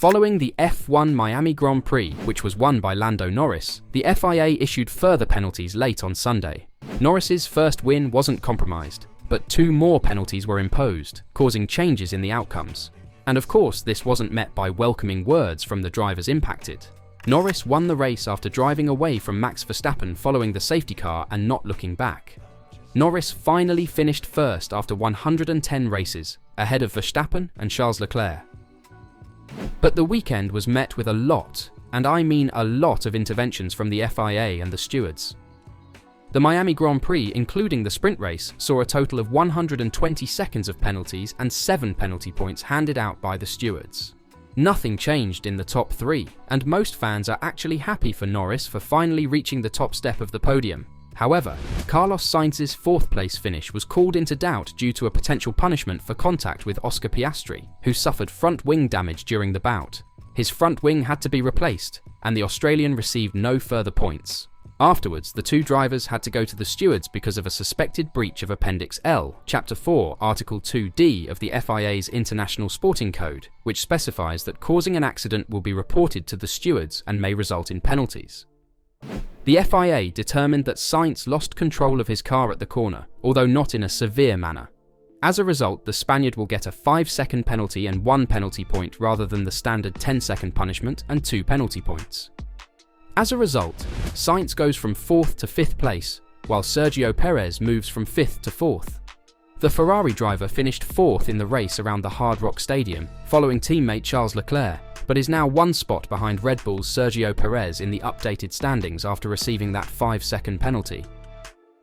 Following the F1 Miami Grand Prix, which was won by Lando Norris, the FIA issued further penalties late on Sunday. Norris's first win wasn't compromised, but 2 more penalties were imposed, causing changes in the outcomes. And of course, this wasn't met by welcoming words from the drivers impacted. Norris won the race after driving away from Max Verstappen following the safety car and not looking back. Norris finally finished first after 110 races, ahead of Verstappen and Charles Leclerc. But the weekend was met with a lot, and I mean a lot of interventions from the FIA and the stewards. The Miami Grand Prix, including the sprint race, saw a total of 120 seconds of penalties and 7 penalty points handed out by the stewards. Nothing changed in the top 3, and most fans are actually happy for Norris for finally reaching the top step of the podium. However, Carlos Sainz's 4th place finish was called into doubt due to a potential punishment for contact with Oscar Piastri, who suffered front wing damage during the bout. His front wing had to be replaced, and the Australian received no further points. Afterwards, the 2 drivers had to go to the stewards because of a suspected breach of Appendix L, Chapter 4, Article 2D of the FIA's International Sporting Code, which specifies that causing an accident will be reported to the stewards and may result in penalties. The FIA determined that Sainz lost control of his car at the corner, although not in a severe manner. As a result, the Spaniard will get a 5-second penalty and 1 penalty point rather than the standard 10-second punishment and 2 penalty points. As a result, Sainz goes from 4th to 5th place, while Sergio Perez moves from 5th to 4th. The Ferrari driver finished 4th in the race around the Hard Rock Stadium, following teammate Charles Leclerc, but is now 1 spot behind Red Bull's Sergio Perez in the updated standings after receiving that 5-second penalty.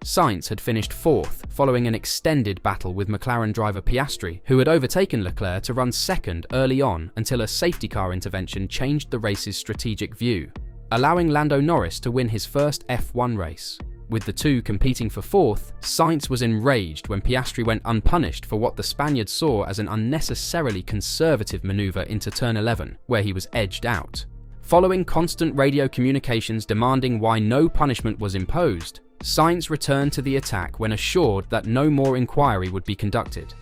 Sainz had finished 4th, following an extended battle with McLaren driver Piastri, who had overtaken Leclerc to run 2nd early on until a safety car intervention changed the race's strategic view, allowing Lando Norris to win his first F1 race. With the 2 competing for 4th, Sainz was enraged when Piastri went unpunished for what the Spaniard saw as an unnecessarily conservative maneuver into turn 11, where he was edged out. Following constant radio communications demanding why no punishment was imposed, Sainz returned to the attack when assured that no more inquiry would be conducted.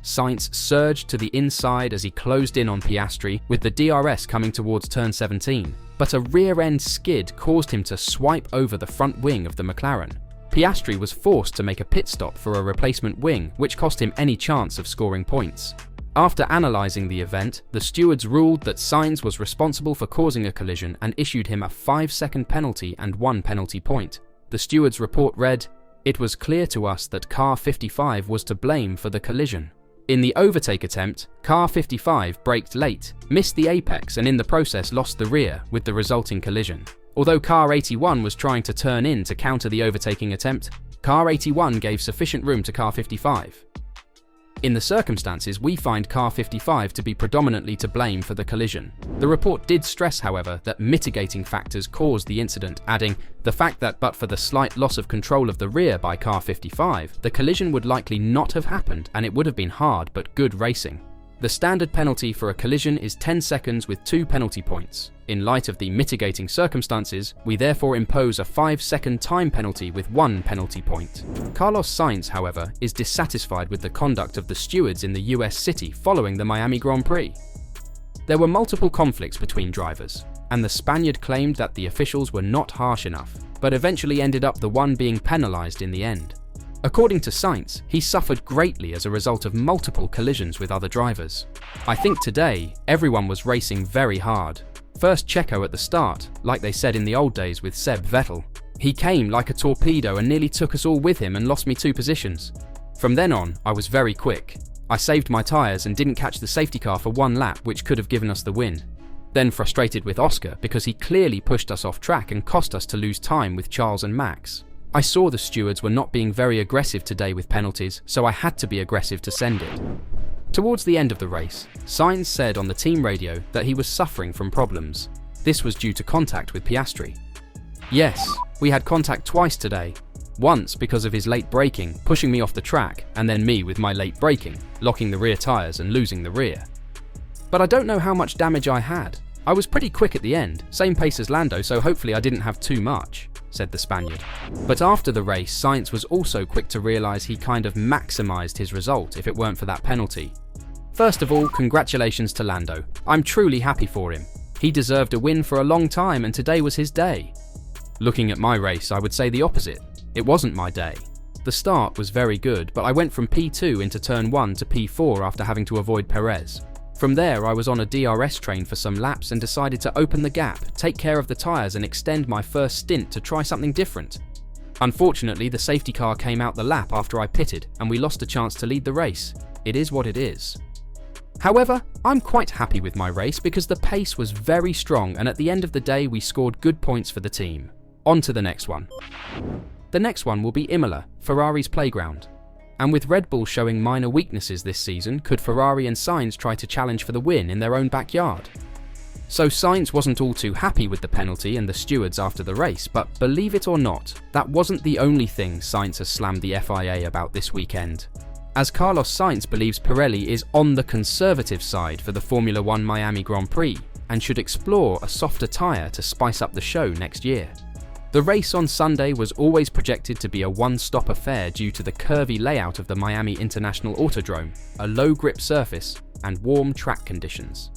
Sainz surged to the inside as he closed in on Piastri, with the DRS coming towards turn 17, but a rear-end skid caused him to swipe over the front wing of the McLaren. Piastri was forced to make a pit stop for a replacement wing, which cost him any chance of scoring points. After analysing the event, the stewards ruled that Sainz was responsible for causing a collision and issued him a 5-second penalty and 1 penalty point. The stewards' report read, "It was clear to us that car 55 was to blame for the collision. In the overtake attempt, car 55 braked late, missed the apex and in the process lost the rear with the resulting collision. Although car 81 was trying to turn in to counter the overtaking attempt, car 81 gave sufficient room to car 55. In the circumstances, we find car 55 to be predominantly to blame for the collision." The report did stress, however, that mitigating factors caused the incident, adding, "The fact that but for the slight loss of control of the rear by car 55, the collision would likely not have happened and it would have been hard but good racing. The standard penalty for a collision is 10 seconds with 2 penalty points. In light of the mitigating circumstances, we therefore impose a 5-second time penalty with 1 penalty point." Carlos Sainz, however, is dissatisfied with the conduct of the stewards in the US city following the Miami Grand Prix. There were multiple conflicts between drivers, and the Spaniard claimed that the officials were not harsh enough, but eventually ended up the one being penalised in the end. According to Sainz, he suffered greatly as a result of multiple collisions with other drivers. "I think today, everyone was racing very hard. First Checo at the start, like they said in the old days with Seb Vettel. He came like a torpedo and nearly took us all with him and lost me 2 positions. From then on, I was very quick. I saved my tyres and didn't catch the safety car for 1 lap, which could have given us the win. Then frustrated with Oscar because he clearly pushed us off track and cost us to lose time with Charles and Max. I saw the stewards were not being very aggressive today with penalties, so I had to be aggressive to send it." Towards the end of the race, Sainz said on the team radio that he was suffering from problems. This was due to contact with Piastri. "Yes, we had contact twice today. Once because of his late braking, pushing me off the track, and then me with my late braking, locking the rear tyres and losing the rear. But I don't know how much damage I had. I was pretty quick at the end, same pace as Lando, so hopefully I didn't have too much," said the Spaniard. But after the race, Sainz was also quick to realise he kind of maximised his result if it weren't for that penalty. First of all, congratulations to Lando. I'm truly happy for him. He deserved a win for a long time and today was his day. Looking at my race, I would say the opposite. It wasn't my day. The start was very good, but I went from P2 into turn 1 to P4 after having to avoid Perez. From there, I was on a DRS train for some laps and decided to open the gap, take care of the tyres and extend my first stint to try something different. Unfortunately, the safety car came out the lap after I pitted and we lost a chance to lead the race. It is what it is. However, I'm quite happy with my race because the pace was very strong and at the end of the day we scored good points for the team. On to the next one. The next one will be Imola, Ferrari's playground. And with Red Bull showing minor weaknesses this season, could Ferrari and Sainz try to challenge for the win in their own backyard? So Sainz wasn't all too happy with the penalty and the stewards after the race, but believe it or not, that wasn't the only thing Sainz has slammed the FIA about this weekend. As Carlos Sainz believes Pirelli is on the conservative side for the Formula 1 Miami Grand Prix and should explore a softer tyre to spice up the show next year. The race on Sunday was always projected to be a one-stop affair due to the curvy layout of the Miami International Autodrome, a low-grip surface, and warm track conditions.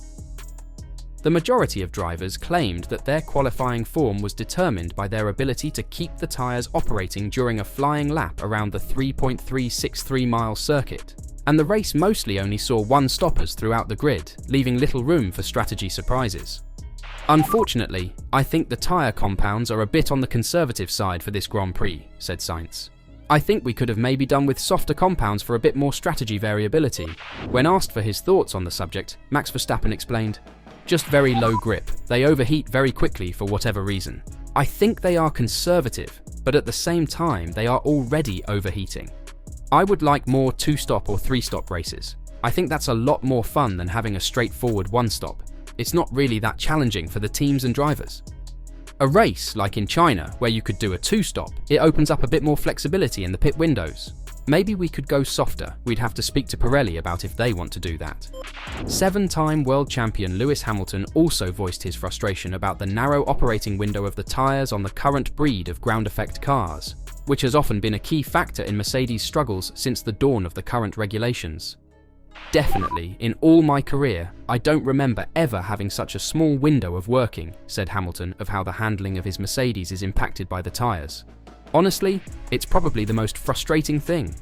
The majority of drivers claimed that their qualifying form was determined by their ability to keep the tyres operating during a flying lap around the 3.363-mile circuit, and the race mostly only saw one-stoppers throughout the grid, leaving little room for strategy surprises. Unfortunately, I think the tyre compounds are a bit on the conservative side for this Grand Prix, said Sainz. I think we could have maybe done with softer compounds for a bit more strategy variability. When asked for his thoughts on the subject, Max Verstappen explained, "Just very low grip. They overheat very quickly for whatever reason. I think they are conservative, but at the same time they are already overheating. I would like more 2-stop or 3-stop races. I think that's a lot more fun than having a straightforward 1-stop. It's not really that challenging for the teams and drivers. A race, like in China, where you could do a 2-stop, it opens up a bit more flexibility in the pit windows. Maybe we could go softer. We'd have to speak to Pirelli about if they want to do that." 7-time world champion Lewis Hamilton also voiced his frustration about the narrow operating window of the tyres on the current breed of ground effect cars, which has often been a key factor in Mercedes' struggles since the dawn of the current regulations. "Definitely, in all my career, I don't remember ever having such a small window of working," said Hamilton of how the handling of his Mercedes is impacted by the tyres. "Honestly, it's probably the most frustrating thing.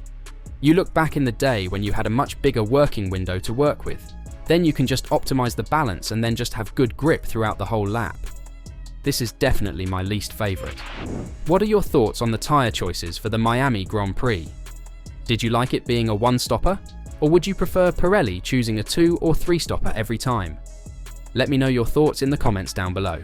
You look back in the day when you had a much bigger working window to work with. Then you can just optimize the balance and then just have good grip throughout the whole lap. This is definitely my least favourite." What are your thoughts on the tyre choices for the Miami Grand Prix? Did you like it being a 1-stopper? Or would you prefer Pirelli choosing a 2 or 3-stopper every time? Let me know your thoughts in the comments down below.